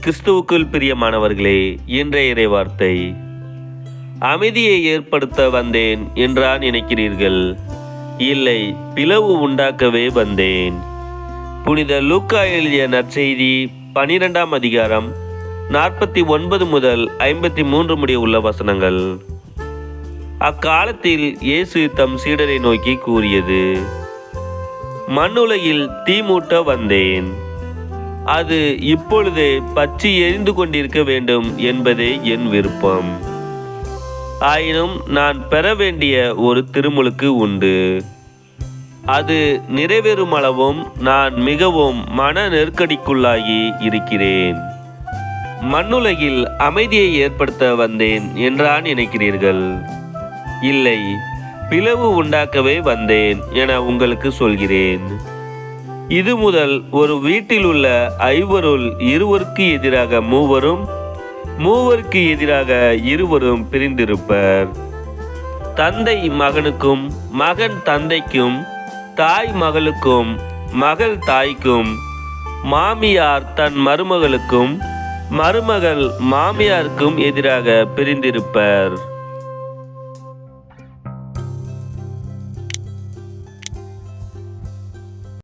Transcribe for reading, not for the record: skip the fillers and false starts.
கிறிஸ்துவுக்குள் பிரியமானவர்களே, இன்றைய இறைவார்த்தை. அமைதியை ஏற்படுத்த வந்தேன் என்றா நினைக்கிறீர்கள்? இல்லை, பிளவு உண்டாக்கவே வந்தேன். புனித லூக்கா எழுதிய நற்செய்தி 12ஆம் அதிகாரம் 49 முதல் 53 முடிய உள்ள வசனங்கள். அக்காலத்தில் இயேசு தம் சீடரை நோக்கி கூறியது: மண்ணுலகில் தீ மூட்ட வந்தேன். அது இப்பொழுதே பற்றி எரிந்து கொண்டிருக்க வேண்டும் என்பதே என் விருப்பம். ஆயினும் நான் பெற வேண்டிய ஒரு திருமுழுக்கு உண்டு. அது நிறைவேறும் அளவும் நான் மிகவும் மன நெருக்கடிக்குள்ளாகி இருக்கிறேன். மண்ணுலகில் அமைதியை ஏற்படுத்த வந்தேன் என்றா நினைக்கிறீர்கள்? இல்லை, பிளவு உண்டாக்கவே வந்தேன் என உங்களுக்கு சொல்கிறேன். இது முதல் ஒரு வீட்டில் உள்ள 5 இருவருக்கு எதிராக மூவரும், மூவருக்கு எதிராக இருவரும் பிரிந்திருப்பர். தந்தை மகனுக்கும், மகன் தந்தைக்கும், தாய் மகளுக்கும், மகள் தாய்க்கும், மாமியார் தன் மருமகளுக்கும், மருமகள் மாமியாருக்கும் எதிராக பிரிந்திருப்பர்.